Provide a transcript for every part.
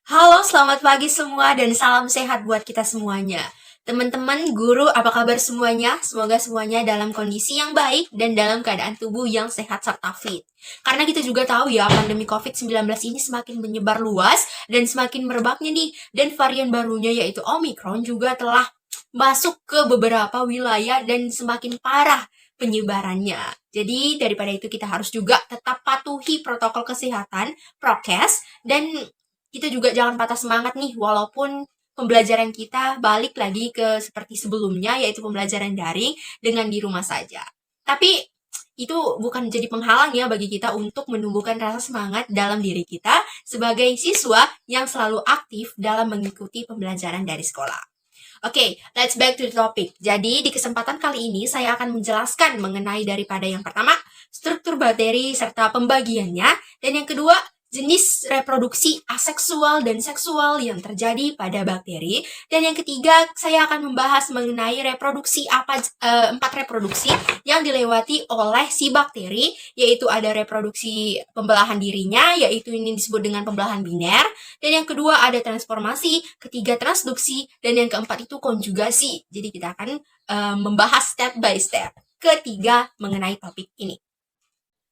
Halo, selamat pagi semua dan salam sehat buat kita semuanya. Teman-teman, guru, apa kabar semuanya? Semoga semuanya dalam kondisi yang baik dan dalam keadaan tubuh yang sehat serta fit. Karena kita juga tahu ya, pandemi COVID-19 ini semakin menyebar luas dan semakin merebaknya nih. Dan varian barunya yaitu Omicron juga telah masuk ke beberapa wilayah dan semakin parah penyebarannya. Jadi daripada itu kita harus juga tetap patuhi protokol kesehatan, prokes, dan kita juga jangan patah semangat nih, walaupun pembelajaran kita balik lagi ke seperti sebelumnya, yaitu pembelajaran daring dengan di rumah saja. Tapi itu bukan jadi penghalang ya bagi kita untuk menumbuhkan rasa semangat dalam diri kita sebagai siswa yang selalu aktif dalam mengikuti pembelajaran dari sekolah. Oke, let's back to the topic. Jadi, di kesempatan kali ini saya akan menjelaskan mengenai daripada yang pertama, struktur bakteri serta pembagiannya, dan yang kedua, jenis reproduksi aseksual dan seksual yang terjadi pada bakteri, dan yang ketiga, saya akan membahas mengenai reproduksi empat reproduksi yang dilewati oleh si bakteri, yaitu ada reproduksi pembelahan dirinya, yaitu ini disebut dengan pembelahan biner, dan yang kedua ada transformasi, ketiga transduksi, dan yang keempat itu konjugasi. Jadi kita akan membahas step by step ketiga mengenai topik ini.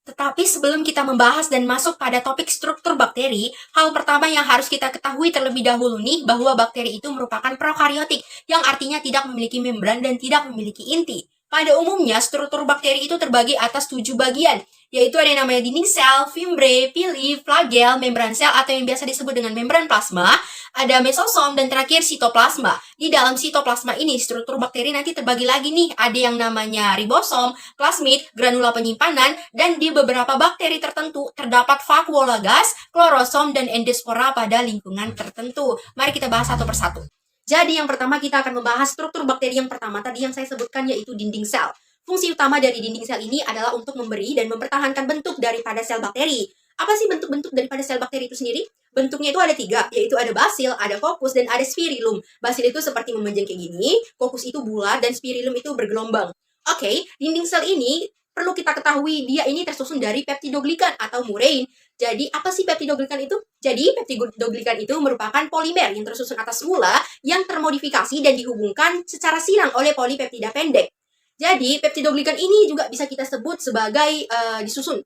Tetapi sebelum kita membahas dan masuk pada topik struktur bakteri, hal pertama yang harus kita ketahui terlebih dahulu nih bahwa bakteri itu merupakan prokariotik, yang artinya tidak memiliki membran dan tidak memiliki inti. Pada umumnya, struktur bakteri itu terbagi atas 7 bagian, yaitu ada yang namanya dinding sel, fimbre, pili, flagel, membran sel atau yang biasa disebut dengan membran plasma, ada mesosom, dan terakhir sitoplasma. Di dalam sitoplasma ini, struktur bakteri nanti terbagi lagi nih, ada yang namanya ribosom, plasmid, granula penyimpanan, dan di beberapa bakteri tertentu terdapat vakuola gas, klorosom, dan endospora pada lingkungan tertentu. Mari kita bahas satu persatu. Jadi yang pertama kita akan membahas struktur bakteri yang pertama tadi yang saya sebutkan yaitu dinding sel. Fungsi utama dari dinding sel ini adalah untuk memberi dan mempertahankan bentuk daripada sel bakteri. Apa sih bentuk-bentuk daripada sel bakteri itu sendiri? Bentuknya itu ada 3, yaitu ada basil, ada kokus, dan ada spirillum. Basil itu seperti memanjang kayak gini, kokus itu bulat, dan spirillum itu bergelombang. Oke, dinding sel ini perlu kita ketahui dia ini tersusun dari peptidoglikan atau murein. Jadi apa sih peptidoglikan itu? Jadi peptidoglikan itu merupakan polimer yang tersusun atas mula yang termodifikasi dan dihubungkan secara silang oleh polipeptida pendek. Jadi peptidoglikan ini juga bisa kita sebut sebagai disusun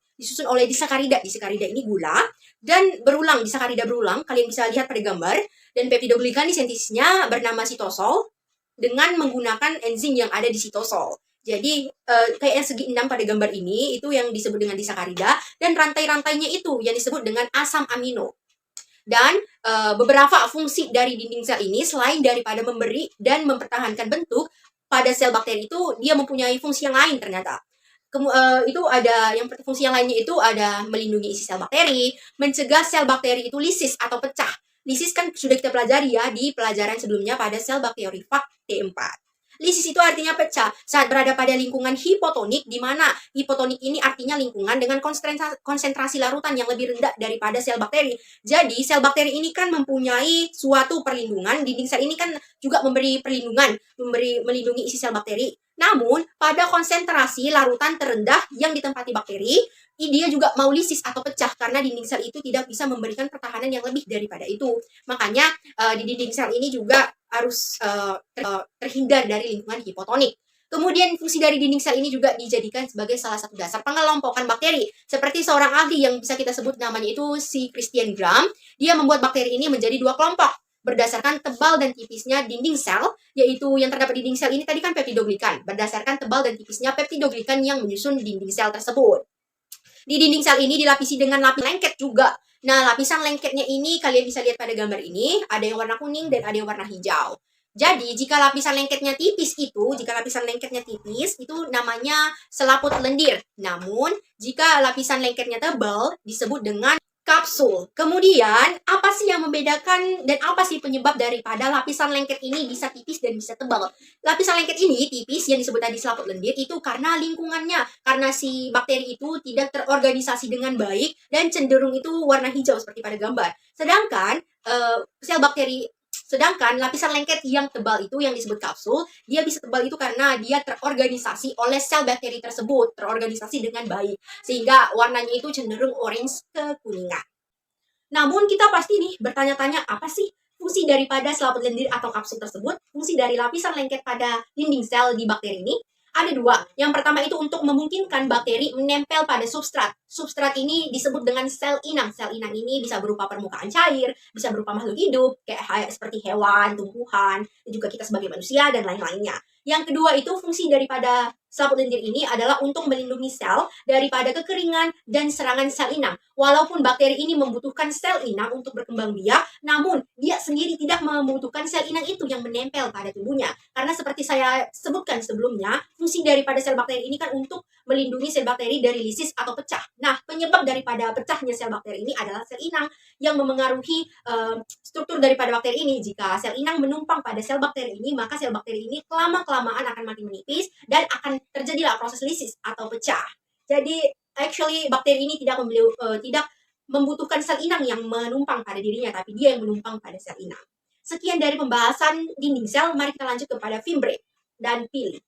oleh disakarida. Disakarida ini gula dan berulang, disakarida berulang. Kalian bisa lihat pada gambar. Dan peptidoglikan di sintetisnya bernama sitosol dengan menggunakan enzim yang ada di sitosol. Jadi kayak yang segi 6 pada gambar ini itu yang disebut dengan disakarida dan rantai-rantainya itu yang disebut dengan asam amino. Dan beberapa fungsi dari dinding sel ini selain daripada memberi dan mempertahankan bentuk pada sel bakteri itu dia mempunyai fungsi yang lain ternyata. Itu ada yang fungsi yang lainnya itu ada melindungi isi sel bakteri, mencegah sel bakteri itu lisis atau pecah. Lisis kan sudah kita pelajari ya di pelajaran sebelumnya pada sel bakteriofag T4. Lisis itu artinya pecah saat berada pada lingkungan hipotonik, di mana hipotonik ini artinya lingkungan dengan konsentrasi larutan yang lebih rendah daripada sel bakteri. Jadi sel bakteri ini kan mempunyai suatu perlindungan, dinding sel ini kan juga memberi perlindungan, melindungi isi sel bakteri. Namun, pada konsentrasi larutan terendah yang ditempati bakteri, dia juga mau lisis atau pecah karena dinding sel itu tidak bisa memberikan pertahanan yang lebih daripada itu. Makanya di dinding sel ini juga harus terhindar dari lingkungan hipotonik. Kemudian fungsi dari dinding sel ini juga dijadikan sebagai salah satu dasar pengelompokan bakteri. Seperti seorang ahli yang bisa kita sebut namanya itu si Christian Gram, dia membuat bakteri ini menjadi 2 kelompok berdasarkan tebal dan tipisnya dinding sel, yaitu yang terdapat di dinding sel ini tadi kan peptidoglikan, berdasarkan tebal dan tipisnya peptidoglikan yang menyusun dinding sel tersebut. Di dinding sel ini dilapisi dengan lapis lengket juga. Nah, lapisan lengketnya ini kalian bisa lihat pada gambar ini, ada yang warna kuning dan ada yang warna hijau. Jadi, jika lapisan lengketnya tipis itu namanya selaput lendir. Namun, jika lapisan lengketnya tebal, disebut dengan kapsul. Kemudian, apa sih yang membedakan dan apa sih penyebab daripada lapisan lengket ini bisa tipis dan bisa tebal? Lapisan lengket ini tipis yang disebut tadi selaput lendir itu karena lingkungannya, karena si bakteri itu tidak terorganisasi dengan baik dan cenderung itu warna hijau seperti pada gambar. Sedangkan lapisan lengket yang tebal itu yang disebut kapsul, dia bisa tebal itu karena dia terorganisasi oleh sel bakteri tersebut, terorganisasi dengan baik. Sehingga warnanya itu cenderung orange kekuningan. Namun kita pasti nih bertanya-tanya, apa sih fungsi daripada selaput lendir atau kapsul tersebut? Fungsi dari lapisan lengket pada dinding sel di bakteri ini ada dua. Yang pertama itu untuk memungkinkan bakteri menempel pada substrat. Substrat ini disebut dengan sel inang. Sel inang ini bisa berupa permukaan cair, bisa berupa makhluk hidup, kayak seperti hewan, tumbuhan, dan juga kita sebagai manusia, dan lain-lainnya. Yang kedua itu fungsi daripada selaput lendir ini adalah untuk melindungi sel daripada kekeringan dan serangan sel inang. Walaupun bakteri ini membutuhkan sel inang untuk berkembang biak, namun dia sendiri tidak membutuhkan sel inang itu yang menempel pada tubuhnya. Karena seperti saya sebutkan sebelumnya, fungsi daripada sel bakteri ini kan untuk melindungi sel bakteri dari lisis atau pecah. Nah, penyebab daripada pecahnya sel bakteri ini adalah sel inang yang memengaruhi struktur daripada bakteri ini. Jika sel inang menumpang pada sel bakteri ini, maka sel bakteri ini kelamaan akan makin menipis dan akan terjadilah proses lisis atau pecah. Jadi actually bakteri ini tidak membutuhkan sel inang yang menumpang pada dirinya, tapi dia yang menumpang pada sel inang. Sekian dari pembahasan dinding sel, mari kita lanjut kepada fimbre dan pili.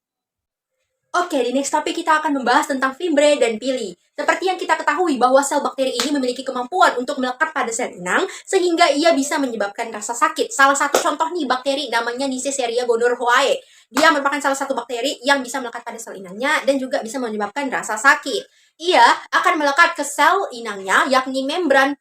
Oke, di next topik kita akan membahas tentang fimbre dan pili. Seperti yang kita ketahui bahwa sel bakteri ini memiliki kemampuan untuk melekat pada sel inang sehingga ia bisa menyebabkan rasa sakit. Salah satu contoh nih bakteri namanya Neisseria gonorrhoeae. Dia merupakan salah satu bakteri yang bisa melekat pada sel inangnya dan juga bisa menyebabkan rasa sakit. Ia akan melekat ke sel inangnya yakni membran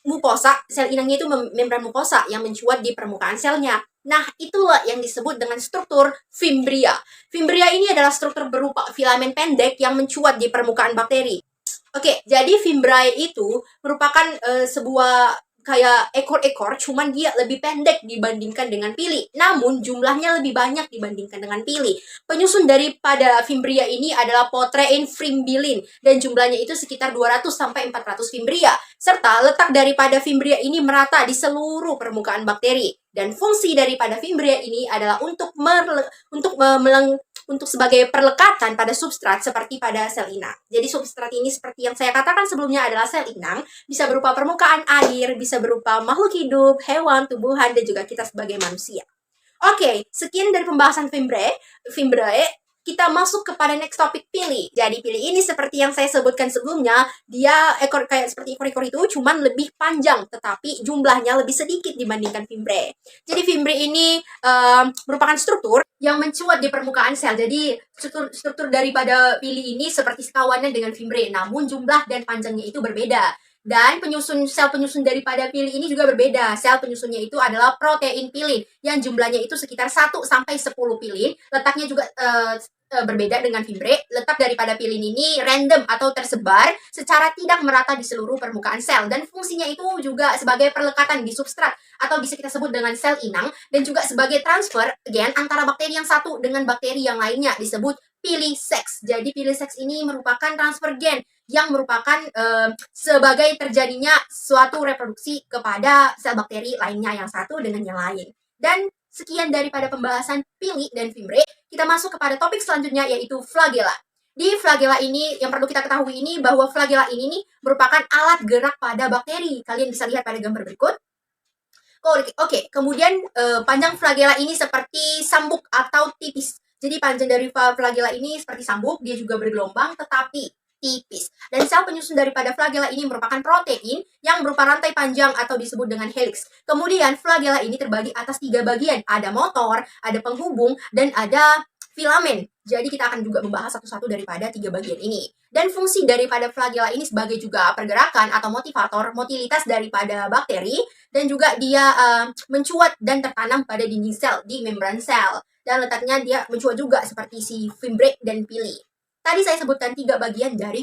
mukosa. Sel inangnya itu membran mukosa yang mencuat di permukaan selnya. Nah, itulah yang disebut dengan struktur fimbria. Fimbria ini adalah struktur berupa filamen pendek yang mencuat di permukaan bakteri. Oke, jadi fimbriae itu merupakan sebuah kayak ekor-ekor, cuman dia lebih pendek dibandingkan dengan pili. Namun jumlahnya lebih banyak dibandingkan dengan pili. Penyusun daripada fimbria ini adalah Potrein fimbrillin dan jumlahnya itu sekitar 200 sampai 400 fimbria. Serta letak daripada fimbria ini merata di seluruh permukaan bakteri. Dan fungsi daripada fimbria ini adalah untuk sebagai perlekatan pada substrat seperti pada sel inang. Jadi substrat ini seperti yang saya katakan sebelumnya adalah sel inang, bisa berupa permukaan air, bisa berupa makhluk hidup, hewan, tumbuhan, dan juga kita sebagai manusia. Oke, sekian dari pembahasan fimbre. Kita masuk kepada next topik pili. Jadi pili ini seperti yang saya sebutkan sebelumnya, dia ekor kayak seperti ekor-ekor itu, cuman lebih panjang, tetapi jumlahnya lebih sedikit dibandingkan fimbre. Jadi fimbre ini merupakan struktur yang mencuat di permukaan sel. Jadi struktur daripada pili ini seperti sekawanan dengan fimbre, namun jumlah dan panjangnya itu berbeda. Dan sel penyusun daripada pili ini juga berbeda. Sel penyusunnya itu adalah protein pilin yang jumlahnya itu sekitar 1 sampai 10 pilin. Letaknya juga berbeda dengan fimbre. Letak daripada pilin ini random atau tersebar secara tidak merata di seluruh permukaan sel. Dan fungsinya itu juga sebagai perlekatan di substrat atau bisa kita sebut dengan sel inang dan juga sebagai transfer gen antara bakteri yang satu dengan bakteri yang lainnya disebut piliseks. Jadi piliseks ini merupakan transfer gen yang merupakan sebagai terjadinya suatu reproduksi kepada sel bakteri lainnya yang satu dengan yang lain. Dan sekian daripada pembahasan pili dan fimbre, kita masuk kepada topik selanjutnya yaitu flagela. Di flagela ini yang perlu kita ketahui ini bahwa flagela ini nih merupakan alat gerak pada bakteri. Kalian bisa lihat pada gambar berikut. Oke, kemudian panjang flagela ini seperti sambuk atau tipis. Jadi panjang dari flagela ini seperti sambuk, dia juga bergelombang tetapi tipis. Dan sel penyusun daripada flagela ini merupakan protein yang berupa rantai panjang atau disebut dengan helix. Kemudian flagela ini terbagi atas 3 bagian. Ada motor, ada penghubung, dan ada filamen. Jadi kita akan juga membahas satu-satu daripada 3 bagian ini. Dan fungsi daripada flagela ini sebagai juga pergerakan atau motivator, motilitas daripada bakteri, dan juga dia mencuat dan tertanam pada dinding sel di membran sel. Dan letaknya dia mencuat juga seperti si fimbre dan pili. Tadi saya sebutkan 3 bagian dari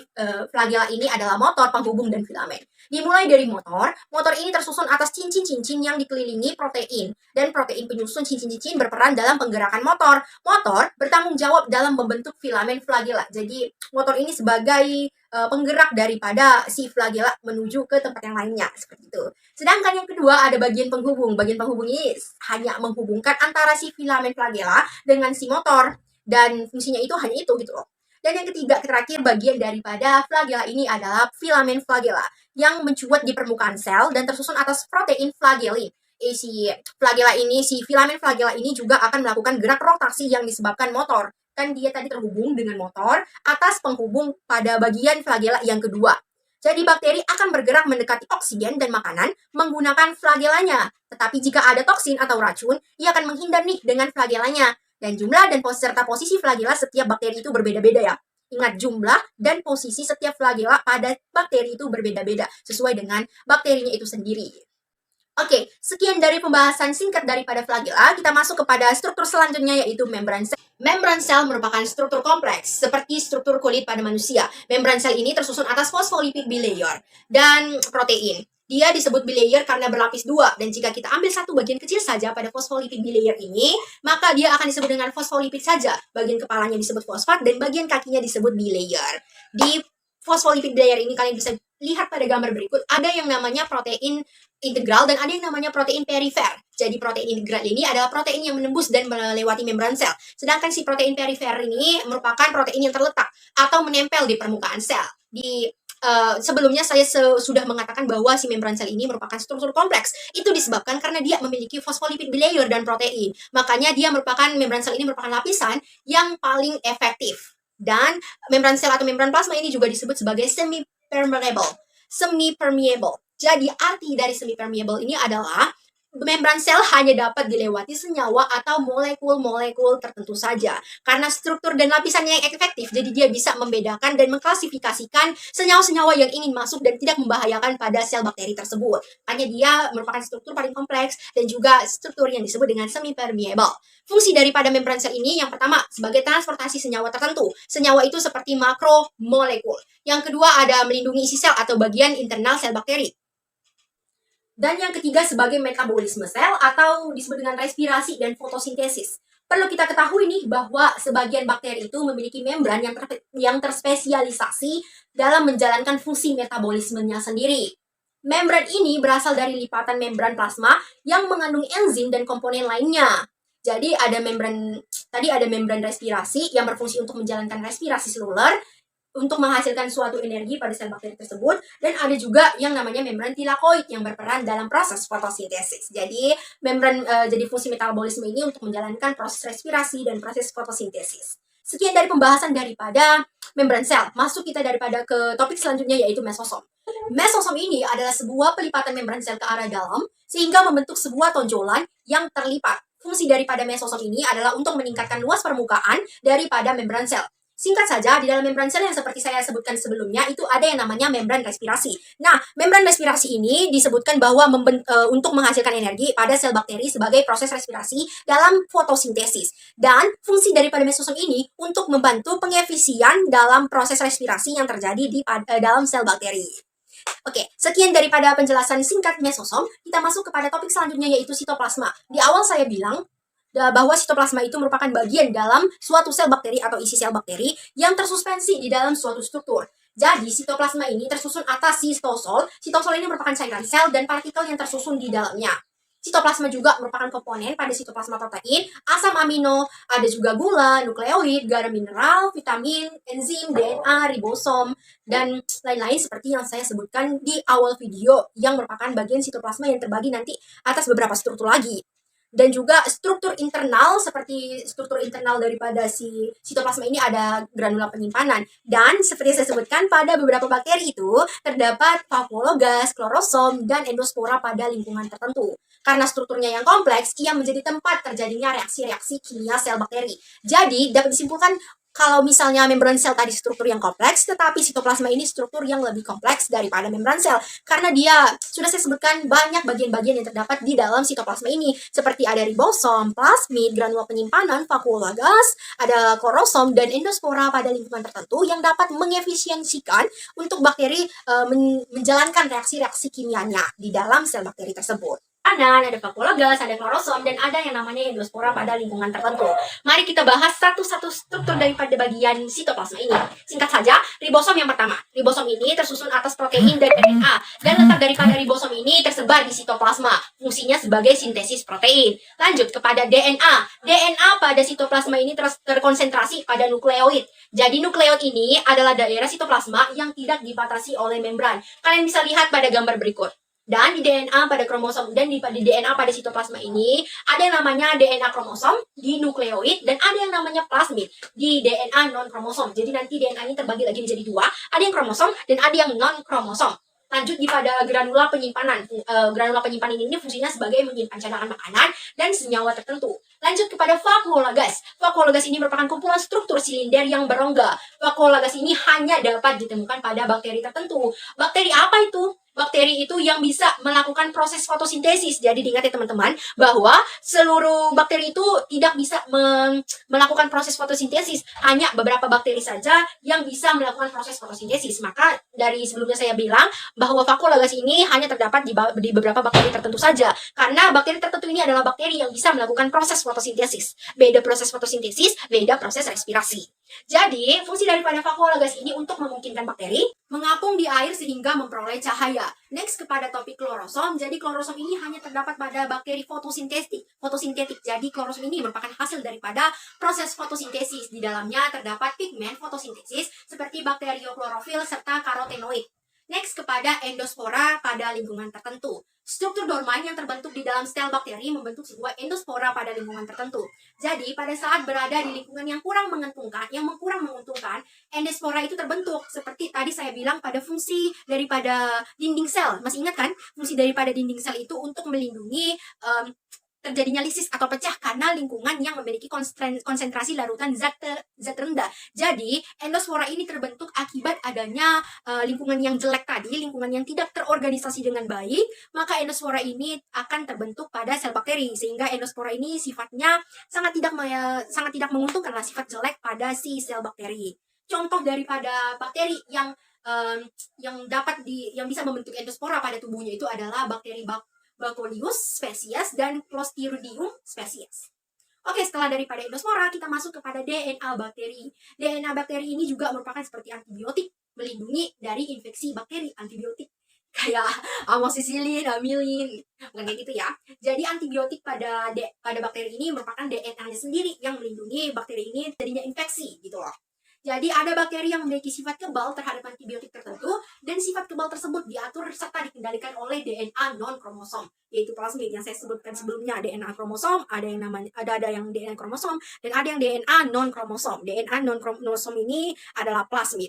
flagela ini adalah motor, penghubung, dan filamen. Dimulai dari motor. Motor ini tersusun atas cincin-cincin yang dikelilingi protein. Dan protein penyusun cincin-cincin berperan dalam penggerakan motor. Motor bertanggung jawab dalam membentuk filamen flagela. Jadi motor ini sebagai penggerak daripada si flagela menuju ke tempat yang lainnya. Seperti itu. Sedangkan yang kedua ada bagian penghubung. Bagian penghubung ini hanya menghubungkan antara si filamen flagela dengan si motor. Dan fungsinya itu hanya itu gitu loh. Dan yang ketiga, terakhir bagian daripada flagela ini adalah filamen flagela yang mencuat di permukaan sel dan tersusun atas protein flagellin. Si filamen flagela ini juga akan melakukan gerak rotasi yang disebabkan motor. Kan dia tadi terhubung dengan motor atas penghubung pada bagian flagela yang kedua. Jadi bakteri akan bergerak mendekati oksigen dan makanan menggunakan flagelanya. Tetapi jika ada toksin atau racun, ia akan menghindar nih dengan flagelanya. Dan jumlah dan serta posisi flagela setiap bakteri itu berbeda-beda ya. Ingat, jumlah dan posisi setiap flagela pada bakteri itu berbeda-beda sesuai dengan bakterinya itu sendiri. Oke, sekian dari pembahasan singkat daripada flagela. Kita masuk kepada struktur selanjutnya yaitu membran sel. Membran sel merupakan struktur kompleks seperti struktur kulit pada manusia. Membran sel ini tersusun atas fosfolipid bilayer dan protein. Dia disebut bilayer karena berlapis dua, dan jika kita ambil satu bagian kecil saja pada fosfolipid bilayer ini, maka dia akan disebut dengan fosfolipid saja. Bagian kepalanya disebut fosfat dan bagian kakinya disebut bilayer. Di fosfolipid bilayer ini kalian bisa lihat pada gambar berikut, ada yang namanya protein integral dan ada yang namanya protein perifer. Jadi protein integral ini adalah protein yang menembus dan melewati membran sel. Sedangkan si protein perifer ini merupakan protein yang terletak atau menempel di permukaan sel. Sebelumnya saya sudah mengatakan bahwa si membran sel ini merupakan struktur kompleks. Itu disebabkan karena dia memiliki fosfolipid bilayer dan protein. Makanya membran sel ini merupakan lapisan yang paling efektif. Dan membran sel atau membran plasma ini juga disebut sebagai semi-permeable. Jadi arti dari semi-permeable ini adalah membran sel hanya dapat dilewati senyawa atau molekul-molekul tertentu saja. Karena struktur dan lapisannya yang efektif, jadi dia bisa membedakan dan mengklasifikasikan senyawa-senyawa yang ingin masuk dan tidak membahayakan pada sel bakteri tersebut. Hanya dia merupakan struktur paling kompleks dan juga struktur yang disebut dengan semi-permeable. Fungsi daripada membran sel ini yang pertama sebagai transportasi senyawa tertentu. Senyawa itu seperti makromolekul. Yang kedua ada melindungi isi sel atau bagian internal sel bakteri. Dan yang ketiga sebagai metabolisme sel atau disebut dengan respirasi dan fotosintesis. Perlu kita ketahui nih bahwa sebagian bakteri itu memiliki membran yang terspesialisasi dalam menjalankan fungsi metabolismenya sendiri. Membran ini berasal dari lipatan membran plasma yang mengandung enzim dan komponen lainnya. Jadi ada membran respirasi yang berfungsi untuk menjalankan respirasi seluler, untuk menghasilkan suatu energi pada sel bakteri tersebut, dan ada juga yang namanya membran tilakoid yang berperan dalam proses fotosintesis. Jadi jadi fungsi metabolisme ini untuk menjalankan proses respirasi dan proses fotosintesis. Sekian dari pembahasan daripada membran sel. Masuk kita daripada ke topik selanjutnya yaitu mesosom. Mesosom ini adalah sebuah pelipatan membran sel ke arah dalam sehingga membentuk sebuah tonjolan yang terlipat. Fungsi daripada mesosom ini adalah untuk meningkatkan luas permukaan daripada membran sel. Singkat saja, di dalam membran sel yang seperti saya sebutkan sebelumnya, itu ada yang namanya membran respirasi. Nah, membran respirasi ini disebutkan bahwa untuk menghasilkan energi pada sel bakteri sebagai proses respirasi dalam fotosintesis. Dan fungsi daripada mesosom ini untuk membantu pengefisian dalam proses respirasi yang terjadi di dalam sel bakteri. Oke, sekian daripada penjelasan singkat mesosom. Kita masuk kepada topik selanjutnya yaitu sitoplasma. Di awal saya bilang bahwa sitoplasma itu merupakan bagian dalam suatu sel bakteri atau isi sel bakteri yang tersuspensi di dalam suatu struktur. Jadi, sitoplasma ini tersusun atas sitosol. Sitosol ini merupakan cairan sel dan partikel yang tersusun di dalamnya. Sitoplasma juga merupakan komponen pada sitoplasma protein, asam amino, ada juga gula, nukleoid, garam mineral, vitamin, enzim, DNA, ribosom, dan lain-lain seperti yang saya sebutkan di awal video yang merupakan bagian sitoplasma yang terbagi nanti atas beberapa struktur lagi. Dan juga struktur internal, seperti struktur internal daripada si sitoplasma ini ada granula penyimpanan. Dan seperti saya sebutkan, pada beberapa bakteri itu terdapat fagologas, klorosom, dan endospora pada lingkungan tertentu. Karena strukturnya yang kompleks, ia menjadi tempat terjadinya reaksi-reaksi kimia sel bakteri. Jadi, dapat disimpulkan kalau misalnya membran sel tadi struktur yang kompleks, tetapi sitoplasma ini struktur yang lebih kompleks daripada membran sel. Karena dia, sudah saya sebutkan, banyak bagian-bagian yang terdapat di dalam sitoplasma ini. Seperti ada ribosom, plasmid, granula penyimpanan, vakuolagas, ada klorosom, dan endospora pada lingkungan tertentu yang dapat mengefisiensikan untuk bakteri menjalankan reaksi-reaksi kimianya di dalam sel bakteri tersebut. Ada vakuolagas, ada klorosom, dan ada yang namanya endospora pada lingkungan tertentu. Mari kita bahas satu-satu struktur daripada bagian sitoplasma ini. Singkat saja, ribosom yang pertama. Ribosom ini tersusun atas protein dan DNA, dan letak daripada ribosom ini tersebar di sitoplasma. Fungsinya sebagai sintesis protein. Lanjut kepada DNA. DNA pada sitoplasma ini terkonsentrasi pada nukleoid. Jadi nukleoid ini adalah daerah sitoplasma yang tidak dibatasi oleh membran. Kalian bisa lihat pada gambar berikut. Dan di DNA pada kromosom dan di DNA pada sitoplasma ini ada yang namanya DNA kromosom di nukleoid dan ada yang namanya plasmid di DNA non kromosom. Jadi nanti DNA ini terbagi lagi menjadi dua, ada yang kromosom dan ada yang non kromosom. Lanjut di pada granula penyimpanan. Granula penyimpanan ini fungsinya sebagai menyimpan cadangan makanan dan senyawa tertentu. Lanjut kepada vakuola gas. Vakuola gas ini merupakan kumpulan struktur silinder yang berongga. Vakuola gas ini hanya dapat ditemukan pada bakteri tertentu. Bakteri apa itu? Bakteri itu yang bisa melakukan proses fotosintesis. Jadi diingat ya teman-teman, bahwa seluruh bakteri itu tidak bisa melakukan proses fotosintesis. Hanya beberapa bakteri saja yang bisa melakukan proses fotosintesis. Maka dari sebelumnya saya bilang bahwa vakuola gas ini hanya terdapat di beberapa bakteri tertentu saja. Karena bakteri tertentu ini adalah bakteri yang bisa melakukan proses fotosintesis. Beda proses fotosintesis, beda proses respirasi. Jadi, fungsi daripada vakuola gas ini untuk memungkinkan bakteri mengapung di air sehingga memperoleh cahaya. Next kepada topik klorosom. Jadi klorosom ini hanya terdapat pada bakteri fotosintetik. Jadi klorosom ini merupakan hasil daripada proses fotosintesis. Di dalamnya terdapat pigmen fotosintesis seperti bakterioklorofil serta karotenoid. Next kepada endospora pada lingkungan tertentu. Struktur dorman yang terbentuk di dalam sel bakteri membentuk sebuah endospora pada lingkungan tertentu. Jadi, pada saat berada di lingkungan yang kurang menguntungkan, endospora itu terbentuk. Seperti tadi saya bilang pada fungsi daripada dinding sel. Masih ingat kan? Fungsi daripada dinding sel itu untuk melindungi terjadinya lisis atau pecah karena lingkungan yang memiliki konsentrasi larutan zat rendah. Jadi, endospora ini terbentuk akibat adanya lingkungan yang jelek tadi, lingkungan yang tidak terorganisasi dengan baik, maka endospora ini akan terbentuk pada sel bakteri sehingga endospora ini sifatnya sangat tidak menguntungkan, sifat jelek pada si sel bakteri. Contoh daripada bakteri yang bisa membentuk endospora pada tubuhnya itu adalah bakteri Bacillus species dan Clostridium species. Oke, setelah daripada endospora, kita masuk kepada DNA bakteri. DNA bakteri ini juga merupakan seperti antibiotik, melindungi dari infeksi bakteri. Antibiotik kayak amoxicillin, amilin, bukan kayak gitu ya. Jadi antibiotik pada bakteri ini merupakan DNA-nya sendiri yang melindungi bakteri ini jadinya infeksi gitu loh. Jadi ada bakteri yang memiliki sifat kebal terhadap antibiotik tertentu dan sifat kebal tersebut diatur serta dikendalikan oleh DNA non-kromosom, yaitu plasmid yang saya sebutkan sebelumnya. DNA kromosom, ada yang DNA kromosom dan ada yang DNA non-kromosom. DNA non-kromosom ini adalah plasmid.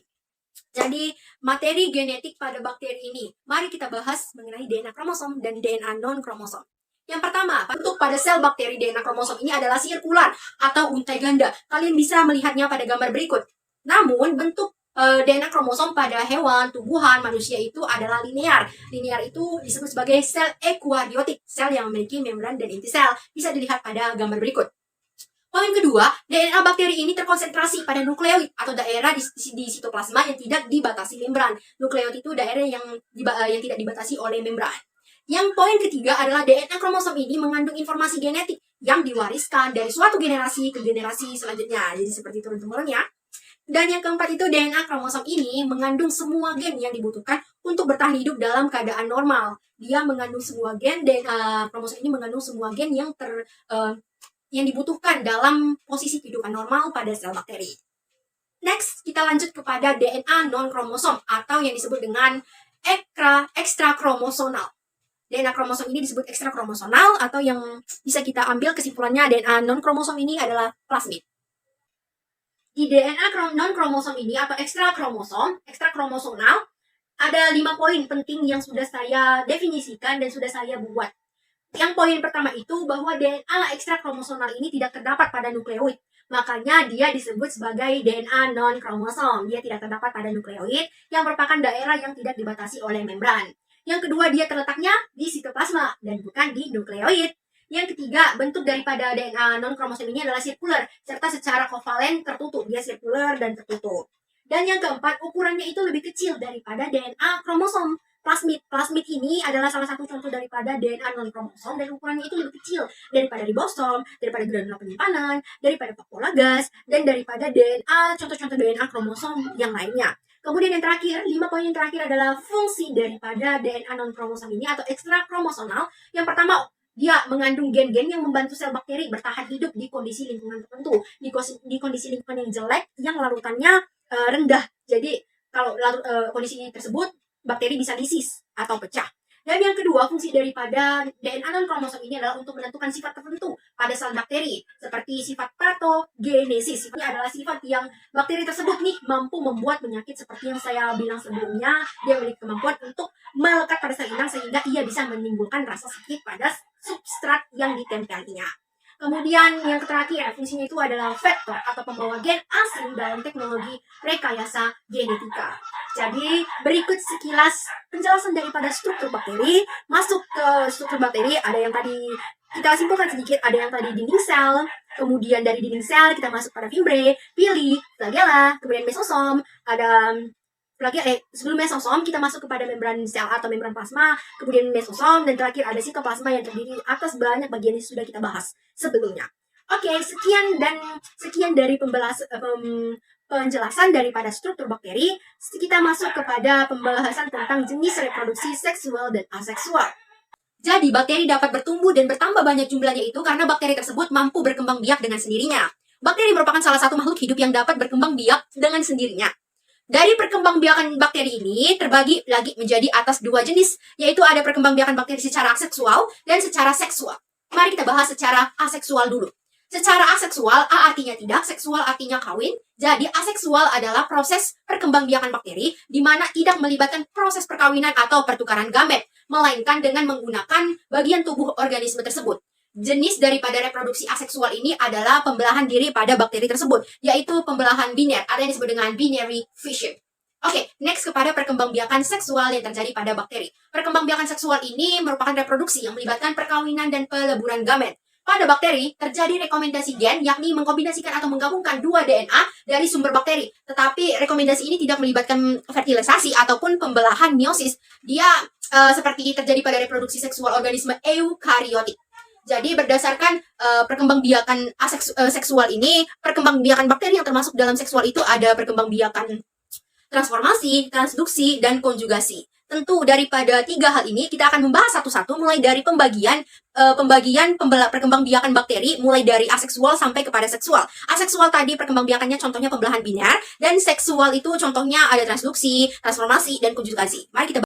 Jadi materi genetik pada bakteri ini, mari kita bahas mengenai DNA kromosom dan DNA non-kromosom. Yang pertama, bentuk pada sel bakteri DNA kromosom ini adalah sirkular atau untai ganda. Kalian bisa melihatnya pada gambar berikut. Namun, bentuk DNA kromosom pada hewan, tumbuhan, manusia itu adalah linear. Linear itu disebut sebagai sel eukaryotik, sel yang memiliki membran dan inti sel. Bisa dilihat pada gambar berikut. Poin kedua, DNA bakteri ini terkonsentrasi pada nukleoid atau daerah di sitoplasma yang tidak dibatasi membran. Nukleoid itu daerah yang tidak dibatasi oleh membran. Yang poin ketiga adalah DNA kromosom ini mengandung informasi genetik yang diwariskan dari suatu generasi ke generasi selanjutnya. Jadi seperti turun-temurun ya. Dan yang keempat itu DNA kromosom ini mengandung semua gen yang dibutuhkan untuk bertahan hidup dalam keadaan normal. Dia mengandung semua gen, DNA kromosom ini mengandung semua gen yang dibutuhkan dalam posisi kehidupan normal pada sel bakteri. Next, kita lanjut kepada DNA non-kromosom atau yang disebut dengan ekstrakromosomal. DNA kromosom ini disebut ekstrakromosomal atau yang bisa kita ambil kesimpulannya DNA non-kromosom ini adalah plasmid. Di DNA non-kromosom ini atau ekstrakromosomal ada 5 poin penting yang sudah saya definisikan dan sudah saya buat. Yang poin pertama itu bahwa DNA ekstrakromosomal ini tidak terdapat pada nukleoid. Makanya dia disebut sebagai DNA non-kromosom. Dia tidak terdapat pada nukleoid yang merupakan daerah yang tidak dibatasi oleh membran. Yang kedua, dia terletaknya di sitoplasma dan bukan di nukleoid. Yang ketiga, bentuk daripada DNA non-kromosom ini adalah sirkular, serta secara kovalen tertutup. Dia sirkular dan tertutup. Dan yang keempat, ukurannya itu lebih kecil daripada DNA kromosom. Plasmid ini adalah salah satu contoh daripada DNA non-kromosom dan ukurannya itu lebih kecil daripada ribosom, daripada granula penyimpanan, daripada vakuola gas, dan daripada contoh-contoh DNA kromosom yang lainnya. Kemudian yang terakhir, 5 poin yang terakhir adalah fungsi daripada DNA non-kromosom ini atau ekstrakromosomal. Yang pertama, dia mengandung gen-gen yang membantu sel bakteri bertahan hidup di kondisi lingkungan tertentu, di kondisi lingkungan yang jelek, yang larutannya rendah. Jadi, kalau kondisi tersebut, bakteri bisa lisis atau pecah. Dan yang kedua, fungsi daripada DNA non kromosom ini adalah untuk menentukan sifat tertentu pada sel bakteri, seperti sifat patogenesis. Sifatnya adalah sifat yang bakteri tersebut nih mampu membuat penyakit seperti yang saya bilang sebelumnya. Dia memiliki kemampuan untuk melekat pada sel inang sehingga ia bisa menimbulkan rasa sakit pada substrat yang ditempelinya. Kemudian yang terakhir, fungsinya itu adalah vektor atau pembawa gen asing dalam teknologi rekayasa genetika. Jadi berikut sekilas penjelasan daripada struktur bakteri. Masuk ke struktur bakteri, ada yang tadi kita simpulkan sedikit, ada yang tadi dinding sel, kemudian dari dinding sel kita masuk pada fimbre, pili, flagella, kemudian mesosom, ada sebelum mesosom kita masuk kepada membran sel atau membran plasma, kemudian mesosom, dan terakhir ada sitoplasma yang terdiri atas banyak bagian yang sudah kita bahas sebelumnya. Oke, sekian dari penjelasan daripada struktur bakteri. Kita masuk kepada pembahasan tentang jenis reproduksi seksual dan aseksual. Jadi, bakteri dapat bertumbuh dan bertambah banyak jumlahnya itu karena bakteri tersebut mampu berkembang biak dengan sendirinya. Bakteri merupakan salah satu makhluk hidup yang dapat berkembang biak dengan sendirinya. Dari perkembangbiakan bakteri ini terbagi lagi menjadi atas dua jenis, yaitu ada perkembangbiakan bakteri secara aseksual dan secara seksual. Mari kita bahas secara aseksual dulu. Secara aseksual, A artinya tidak, seksual artinya kawin. Jadi aseksual adalah proses perkembangbiakan bakteri di mana tidak melibatkan proses perkawinan atau pertukaran gamet, melainkan dengan menggunakan bagian tubuh organisme tersebut. Jenis daripada reproduksi aseksual ini adalah pembelahan diri pada bakteri tersebut, yaitu pembelahan biner atau yang disebut dengan binary fission. Oke, next kepada perkembangbiakan seksual yang terjadi pada bakteri. Perkembangbiakan seksual ini merupakan reproduksi yang melibatkan perkawinan dan peleburan gamet. Pada bakteri, terjadi rekomendasi gen, yakni mengkombinasikan atau menggabungkan dua DNA dari sumber bakteri. Tetapi rekomendasi ini tidak melibatkan fertilisasi ataupun pembelahan meiosis. Dia seperti terjadi pada reproduksi seksual organisme eukariotik. Jadi berdasarkan perkembangbiakan seksual ini, perkembangbiakan bakteri yang termasuk dalam seksual itu ada perkembangbiakan transformasi, transduksi, dan konjugasi. Tentu daripada tiga hal ini kita akan membahas satu-satu mulai dari pembagian perkembangbiakan bakteri mulai dari aseksual sampai kepada seksual. Aseksual tadi perkembangbiakannya contohnya pembelahan biner, dan seksual itu contohnya ada transduksi, transformasi, dan konjugasi. Mari kita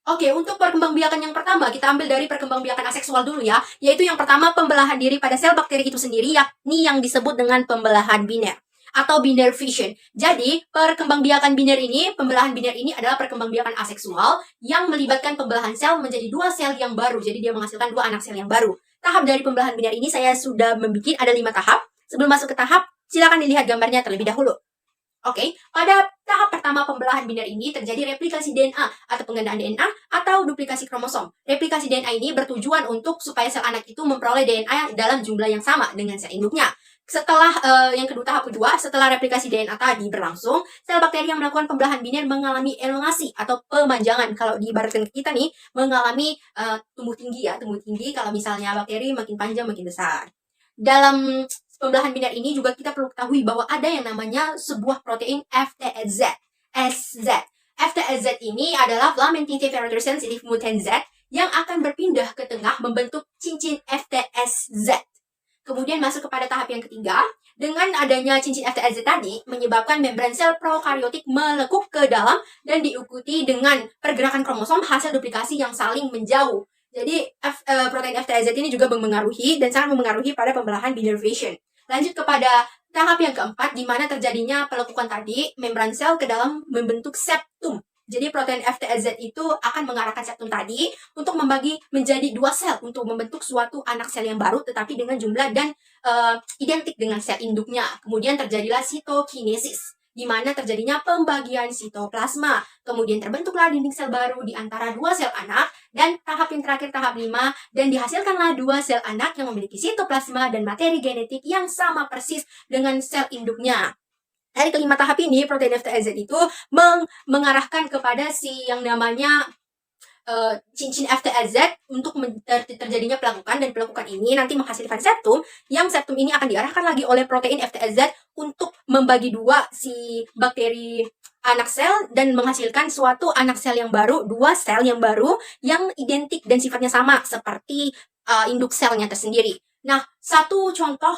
Oke, untuk perkembangbiakan yang pertama, kita ambil dari perkembangbiakan aseksual dulu ya, yaitu yang pertama pembelahan diri pada sel bakteri itu sendiri, yakni yang disebut dengan pembelahan biner atau binary fission. Jadi, perkembangbiakan biner ini, pembelahan biner ini adalah perkembangbiakan aseksual yang melibatkan pembelahan sel menjadi dua sel yang baru. Jadi, dia menghasilkan dua anak sel yang baru. Tahap dari pembelahan biner ini saya sudah membuat ada 5 tahap. Sebelum masuk ke tahap, silakan dilihat gambarnya terlebih dahulu. Oke, pada tahap pertama pembelahan biner ini terjadi replikasi DNA atau penggandaan DNA atau duplikasi kromosom. Replikasi DNA ini bertujuan untuk supaya sel anak itu memperoleh DNA dalam jumlah yang sama dengan sel induknya. Setelah tahap kedua, setelah replikasi DNA tadi berlangsung, sel bakteri yang melakukan pembelahan biner mengalami elongasi atau pemanjangan. Kalau diibaratkan kita nih, mengalami tumbuh tinggi kalau misalnya bakteri makin panjang makin besar. Dalam pembelahan biner ini juga kita perlu ketahui bahwa ada yang namanya sebuah protein FTZ. FTZ ini adalah Filament Therapeutic Sensitive Mutant Z yang akan berpindah ke tengah membentuk cincin FTSZ. Kemudian masuk kepada tahap yang ketiga, dengan adanya cincin FTZ tadi menyebabkan membran sel prokaryotik melekuk ke dalam dan diikuti dengan pergerakan kromosom hasil duplikasi yang saling menjauh. Jadi protein FTZ ini juga mempengaruhi dan sangat mempengaruhi pada pembelahan binary fission. Lanjut kepada tahap yang keempat, di mana terjadinya pelekukan tadi, membran sel ke dalam membentuk septum. Jadi protein FTZ itu akan mengarahkan septum tadi untuk membagi menjadi dua sel untuk membentuk suatu anak sel yang baru, tetapi dengan jumlah dan identik dengan sel induknya. Kemudian terjadilah sitokinesis, di mana terjadinya pembagian sitoplasma. Kemudian terbentuklah dinding sel baru di antara dua sel anak, dan tahap yang terakhir, tahap 5, dan dihasilkanlah dua sel anak yang memiliki sitoplasma dan materi genetik yang sama persis dengan sel induknya. Dari kelima tahap ini, protein FTZ itu mengarahkan kepada yang namanya cincin FTZ untuk terjadinya pelakukan, dan pelakukan ini nanti menghasilkan septum, yang septum ini akan diarahkan lagi oleh protein FTZ untuk membagi dua si bakteri anak sel dan menghasilkan suatu anak sel yang baru, dua sel yang baru yang identik dan sifatnya sama seperti induk selnya tersendiri. Nah, satu contoh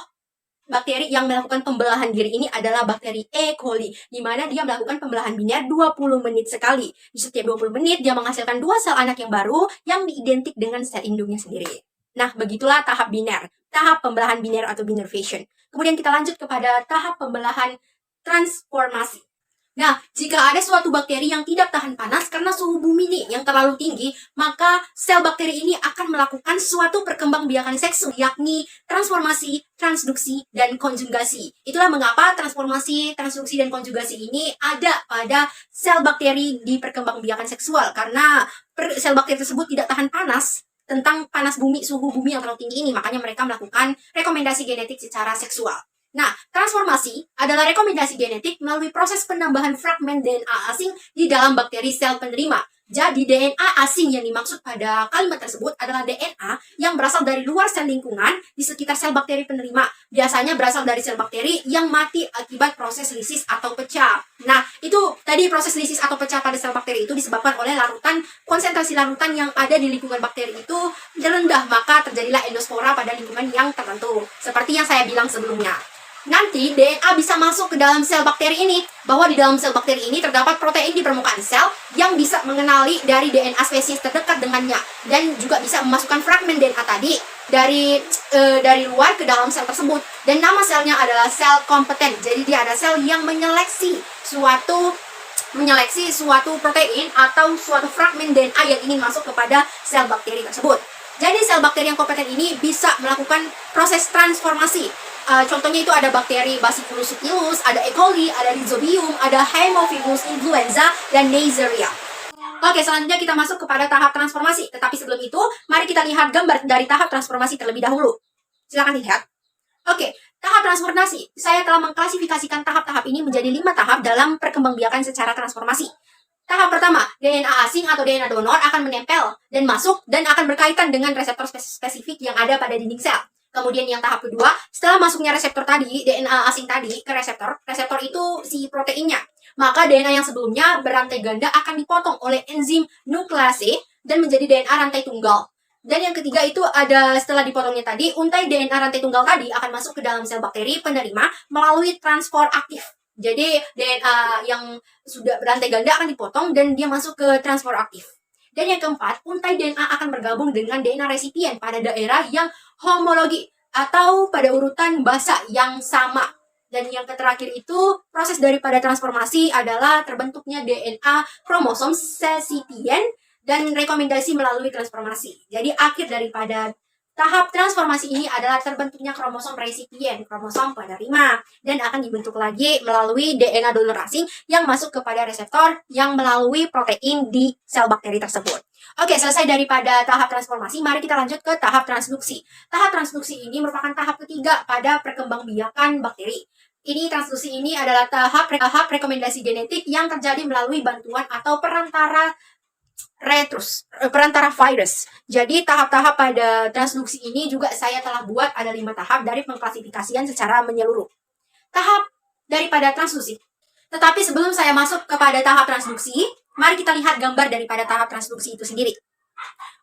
bakteri yang melakukan pembelahan diri ini adalah bakteri E. coli, di mana dia melakukan pembelahan biner 20 menit sekali. Di setiap 20 menit, dia menghasilkan 2 sel anak yang baru yang identik dengan sel induknya sendiri. Nah, begitulah tahap biner, tahap pembelahan biner atau binervation. Kemudian kita lanjut kepada tahap pembelahan transformasi. Nah, jika ada suatu bakteri yang tidak tahan panas karena suhu bumi nih yang terlalu tinggi, maka sel bakteri ini akan melakukan suatu perkembangbiakan seks, yakni transformasi, transduksi, dan konjugasi. Itulah mengapa transformasi, transduksi, dan konjugasi ini ada pada sel bakteri di perkembangbiakan seksual, karena sel bakteri tersebut tidak tahan panas tentang panas bumi, suhu bumi yang terlalu tinggi ini, makanya mereka melakukan rekomendasi genetik secara seksual. Nah, transformasi adalah rekomendasi genetik melalui proses penambahan fragmen DNA asing di dalam bakteri sel penerima. Jadi, DNA asing yang dimaksud pada kalimat tersebut adalah DNA yang berasal dari luar sel lingkungan di sekitar sel bakteri penerima. Biasanya berasal dari sel bakteri yang mati akibat proses lisis atau pecah. Nah, itu tadi proses lisis atau pecah pada sel bakteri itu disebabkan oleh larutan, konsentrasi larutan yang ada di lingkungan bakteri itu rendah, maka terjadilah endospora pada lingkungan yang tertentu. Seperti yang saya bilang sebelumnya. Nanti DNA bisa masuk ke dalam sel bakteri ini, bahwa di dalam sel bakteri ini terdapat protein di permukaan sel yang bisa mengenali dari DNA spesies terdekat dengannya, dan juga bisa memasukkan fragmen DNA tadi dari luar ke dalam sel tersebut. Dan nama selnya adalah sel kompeten. Jadi dia ada sel yang menyeleksi suatu protein atau suatu fragmen DNA yang ingin masuk kepada sel bakteri tersebut. Jadi sel bakteri yang kompeten ini bisa melakukan proses transformasi. Contohnya itu ada bakteri Bacillus subtilis, ada E. coli, ada Rhizobium, ada Haemophilus influenza, dan Neisseria. Oke, selanjutnya kita masuk kepada tahap transformasi. Tetapi sebelum itu, mari kita lihat gambar dari tahap transformasi terlebih dahulu. Silakan lihat. Oke, tahap transformasi. Saya telah mengklasifikasikan tahap-tahap ini menjadi 5 tahap dalam perkembangbiakan secara transformasi. Tahap pertama, DNA asing atau DNA donor akan menempel dan masuk dan akan berkaitan dengan reseptor spesifik yang ada pada dinding sel. Kemudian yang tahap kedua, setelah masuknya reseptor tadi, DNA asing tadi ke reseptor itu si proteinnya. Maka DNA yang sebelumnya berantai ganda akan dipotong oleh enzim nuklease dan menjadi DNA rantai tunggal. Dan yang ketiga itu ada setelah dipotongnya tadi, untai DNA rantai tunggal tadi akan masuk ke dalam sel bakteri penerima melalui transport aktif. Jadi DNA yang sudah berantai ganda akan dipotong dan dia masuk ke transport aktif. Dan yang keempat, untai DNA akan bergabung dengan DNA resipien pada daerah yang homologi atau pada urutan basa yang sama. Dan yang terakhir itu, proses daripada transformasi adalah terbentuknya DNA kromosom resipien dan rekomendasi melalui transformasi. Jadi akhir daripada tahap transformasi ini adalah terbentuknya kromosom resipien, kromosom penerima, dan akan dibentuk lagi melalui DNA donor asing yang masuk kepada reseptor yang melalui protein di sel bakteri tersebut. Oke, selesai daripada tahap transformasi, mari kita lanjut ke tahap transduksi. Tahap transduksi ini merupakan tahap ketiga pada perkembangbiakan bakteri. Transduksi ini adalah tahap rekomendasi genetik yang terjadi melalui bantuan atau perantara virus. Jadi tahap-tahap pada transduksi ini juga saya telah buat ada 5 tahap dari pengklasifikasian secara menyeluruh. Tahap daripada transduksi. Tetapi sebelum saya masuk kepada tahap transduksi, mari kita lihat gambar daripada tahap transduksi itu sendiri.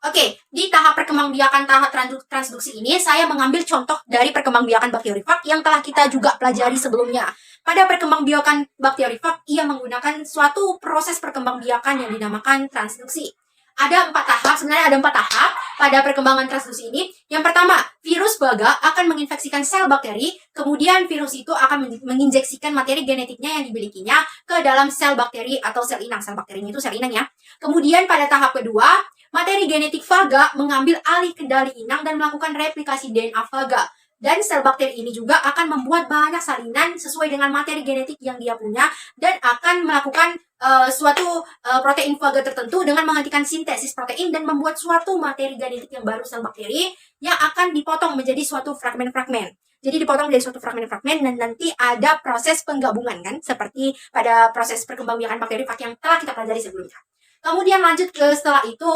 Oke, di tahap perkembangbiakan tahap transduksi ini saya mengambil contoh dari perkembangbiakan bakteriofag yang telah kita juga pelajari sebelumnya. Pada perkembangbiakan bakteriofag, ia menggunakan suatu proses perkembangbiakan yang dinamakan transduksi. Ada 4 tahap, sebenarnya ada 4 tahap pada perkembangan transduksi ini. Yang pertama, virus baga akan menginfeksikan sel bakteri, kemudian virus itu akan menginjeksikan materi genetiknya yang dimilikinya ke dalam sel bakteri atau sel inang. Sel bakterinya itu sel inang ya. Kemudian pada tahap kedua, materi genetik faga mengambil alih kendali inang dan melakukan replikasi DNA faga. Dan sel bakteri ini juga akan membuat banyak salinan sesuai dengan materi genetik yang dia punya dan akan melakukan suatu protein faga tertentu dengan menghentikan sintesis protein dan membuat suatu materi genetik yang baru sel bakteri yang akan dipotong menjadi suatu fragmen-fragmen. Jadi dipotong menjadi suatu fragmen-fragmen dan nanti ada proses penggabungan kan, seperti pada proses perkembangbiakan bakteriofag yang telah kita pelajari sebelumnya. Kemudian lanjut ke setelah itu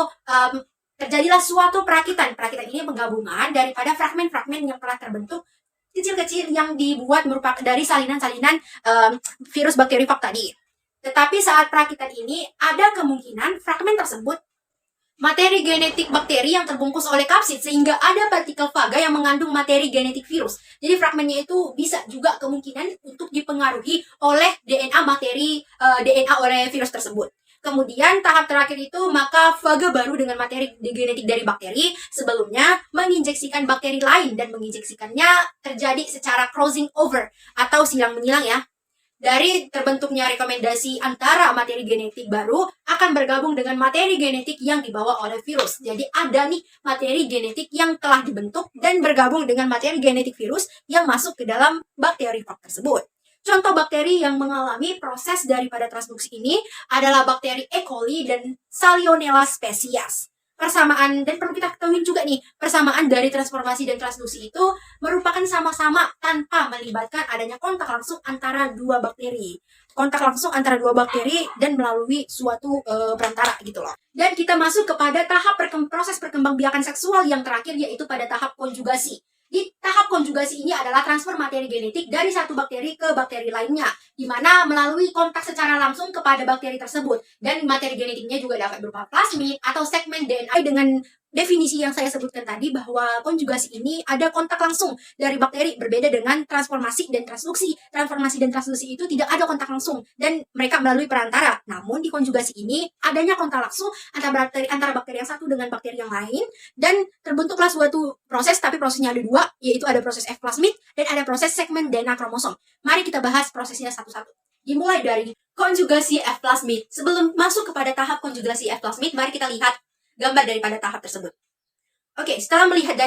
terjadilah suatu perakitan. Perakitan ini penggabungan daripada fragmen-fragmen yang telah terbentuk kecil-kecil yang dibuat merupakan dari salinan-salinan virus bakteriofag tadi. Tetapi saat perakitan ini ada kemungkinan fragmen tersebut materi genetik bakteri yang terbungkus oleh kapsid sehingga ada partikel faga yang mengandung materi genetik virus. Jadi fragmennya itu bisa juga kemungkinan untuk dipengaruhi oleh DNA DNA oleh virus tersebut. Kemudian tahap terakhir itu maka faga baru dengan materi genetik dari bakteri sebelumnya menginjeksikan bakteri lain dan menginjeksikannya terjadi secara crossing over atau silang menyilang ya. Dari terbentuknya rekomendasi antara materi genetik baru akan bergabung dengan materi genetik yang dibawa oleh virus. Jadi ada nih materi genetik yang telah dibentuk dan bergabung dengan materi genetik virus yang masuk ke dalam bakteri fag tersebut. Contoh bakteri yang mengalami proses daripada transduksi ini adalah bakteri E. coli dan Salmonella species. Persamaan, dan perlu kita ketahui juga nih, persamaan dari transformasi dan transduksi itu merupakan sama-sama tanpa melibatkan adanya kontak langsung antara dua bakteri. Kontak langsung antara dua bakteri dan melalui suatu perantara gitu loh. Dan kita masuk kepada tahap proses perkembangbiakan seksual yang terakhir, yaitu pada tahap konjugasi. Di tahap konjugasi ini adalah transfer materi genetik dari satu bakteri ke bakteri lainnya, di mana melalui kontak secara langsung kepada bakteri tersebut. Dan materi genetiknya juga dapat berupa plasmid atau segmen DNA dengan definisi yang saya sebutkan tadi bahwa konjugasi ini ada kontak langsung dari bakteri, berbeda dengan transformasi dan transduksi. Transformasi dan transduksi itu tidak ada kontak langsung dan mereka melalui perantara. Namun di konjugasi ini adanya kontak langsung antara bakteri yang satu dengan bakteri yang lain dan terbentuklah suatu proses, tapi prosesnya ada dua, yaitu ada proses F plasmid dan ada proses segmen DNA kromosom. Mari kita bahas prosesnya satu-satu. Dimulai dari konjugasi F plasmid. Sebelum masuk kepada tahap konjugasi F plasmid, mari kita lihat gambar daripada tahap tersebut. Oke, setelah melihat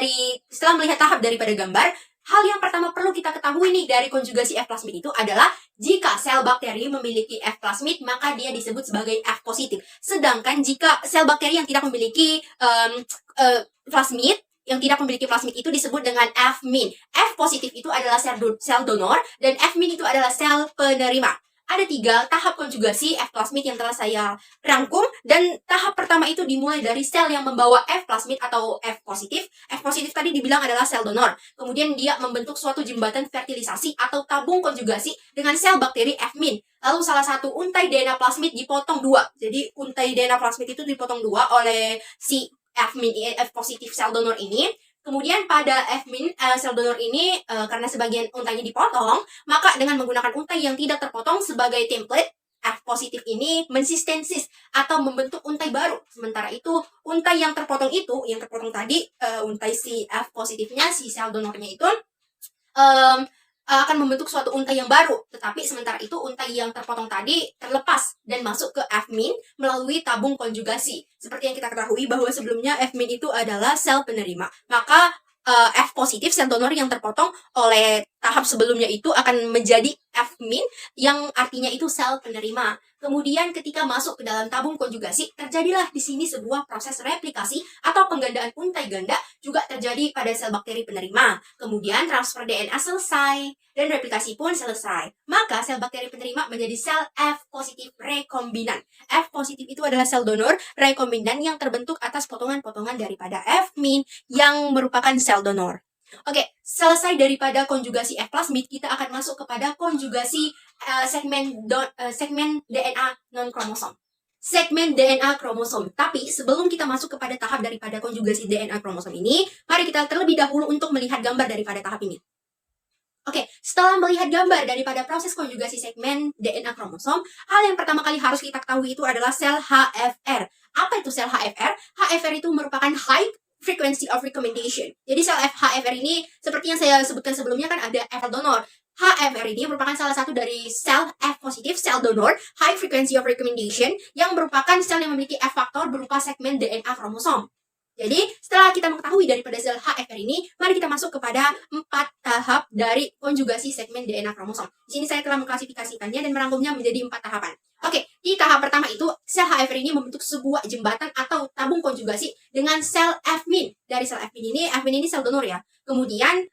tahap daripada gambar, hal yang pertama perlu kita ketahui nih dari konjugasi F plasmid itu adalah jika sel bakteri memiliki F plasmid, maka dia disebut sebagai F positif. Sedangkan jika sel bakteri yang tidak memiliki plasmid, itu disebut dengan F min. F positif itu adalah sel donor dan F min itu adalah sel penerima. Ada 3 tahap konjugasi F plasmid yang telah saya rangkum, dan tahap pertama itu dimulai dari sel yang membawa F plasmid atau F positif. F positif tadi dibilang adalah sel donor. Kemudian dia membentuk suatu jembatan fertilisasi atau tabung konjugasi dengan sel bakteri F min. Lalu salah satu untai DNA plasmid dipotong 2. Jadi untai DNA plasmid itu dipotong 2 oleh si F min, F positif sel donor ini. Kemudian pada F min sel donor ini karena sebagian untainya dipotong, maka dengan menggunakan untai yang tidak terpotong sebagai template, F positif ini mensistensis atau membentuk untai baru. Sementara itu untai yang terpotong tadi, untai si F positifnya, si sel donornya itu akan membentuk suatu untai yang baru. Tetapi sementara itu untai yang terpotong tadi terlepas dan masuk ke F min melalui tabung konjugasi. Seperti yang kita ketahui bahwa sebelumnya F min itu adalah sel penerima. Maka F positif sel donor yang terpotong oleh tahap sebelumnya itu akan menjadi F min yang artinya itu sel penerima. Kemudian ketika masuk ke dalam tabung konjugasi, terjadilah di sini sebuah proses replikasi atau penggandaan untai ganda juga terjadi pada sel bakteri penerima. Kemudian transfer DNA selesai dan replikasi pun selesai. Maka sel bakteri penerima menjadi sel F positif rekombinan. F positif itu adalah sel donor rekombinan yang terbentuk atas potongan-potongan daripada F min yang merupakan sel donor. Oke, selesai daripada konjugasi F plasmid, kita akan masuk kepada konjugasi segmen DNA non-kromosom. Segmen DNA kromosom. Tapi sebelum kita masuk kepada tahap daripada konjugasi DNA kromosom ini, mari kita terlebih dahulu untuk melihat gambar daripada tahap ini. Oke, setelah melihat gambar daripada proses konjugasi segmen DNA kromosom, hal yang pertama kali harus kita ketahui itu adalah sel HFR. Apa itu sel HFR? HFR itu merupakan high frequency of recombination. Jadi sel HFR ini seperti yang saya sebutkan sebelumnya kan ada F donor. HFR ini merupakan salah satu dari sel F positif, sel donor, high frequency of recombination, yang merupakan sel yang memiliki F faktor berupa segmen DNA kromosom. Jadi, setelah kita mengetahui daripada sel HFR ini, mari kita masuk kepada 4 tahap dari konjugasi segmen DNA kromosom. Di sini saya telah mengklasifikasikannya dan merangkumnya menjadi 4 tahapan. Oke, di tahap pertama itu, sel HFR ini membentuk sebuah jembatan atau tabung konjugasi dengan sel F min. Dari sel F min ini sel donor ya. Kemudian,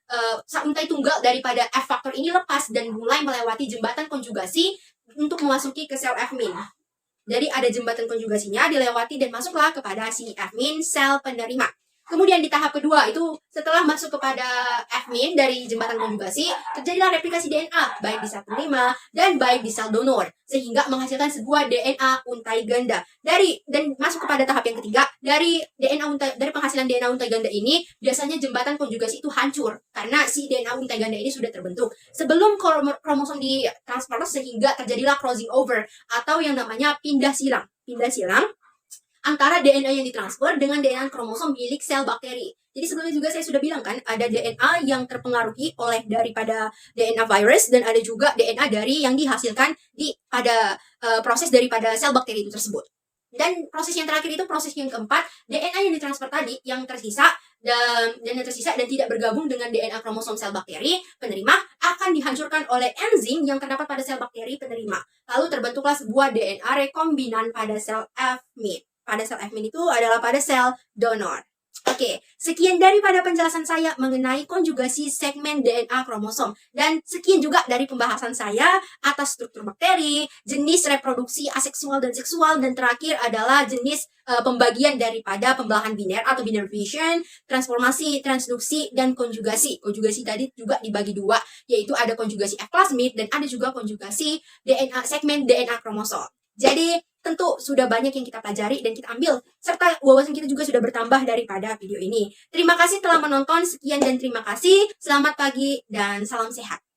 untai tunggal daripada F faktor ini lepas dan mulai melewati jembatan konjugasi untuk memasuki ke sel F min. Jadi ada jembatan konjugasinya dilewati dan masuklah kepada si F min sel penerima. Kemudian di tahap kedua itu setelah masuk kepada F-min dari jembatan konjugasi, terjadilah replikasi DNA baik di sel penerima dan baik di sel donor sehingga menghasilkan sebuah DNA untai ganda. Dan masuk kepada tahap yang ketiga, dari penghasilan DNA untai ganda ini biasanya jembatan konjugasi itu hancur karena si DNA untai ganda ini sudah terbentuk sebelum kromosom ditransfer sehingga terjadilah crossing over atau yang namanya pindah silang antara DNA yang ditransfer dengan DNA kromosom milik sel bakteri. Jadi sebelumnya juga saya sudah bilang kan, ada DNA yang terpengaruhi oleh daripada DNA virus dan ada juga DNA dari yang dihasilkan pada proses daripada sel bakteri itu tersebut. Dan proses yang terakhir itu proses yang keempat, DNA yang ditransfer tadi yang tersisa dan tidak bergabung dengan DNA kromosom sel bakteri penerima akan dihancurkan oleh enzim yang terdapat pada sel bakteri penerima. Lalu terbentuklah sebuah DNA rekombinan pada sel F-min. Pada sel F-min itu adalah pada sel donor. Oke, sekian daripada penjelasan saya mengenai konjugasi segmen DNA kromosom. Dan sekian juga dari pembahasan saya atas struktur bakteri, jenis reproduksi aseksual dan seksual, dan terakhir adalah jenis pembagian daripada pembelahan biner atau binary fission, transformasi, transduksi, dan konjugasi. Konjugasi tadi juga dibagi dua, yaitu ada konjugasi F-plasmid dan ada juga konjugasi segmen DNA kromosom. Jadi, tentu sudah banyak yang kita pelajari dan kita ambil, serta wawasan kita juga sudah bertambah daripada video ini. Terima kasih telah menonton, sekian dan terima kasih. Selamat pagi dan salam sehat.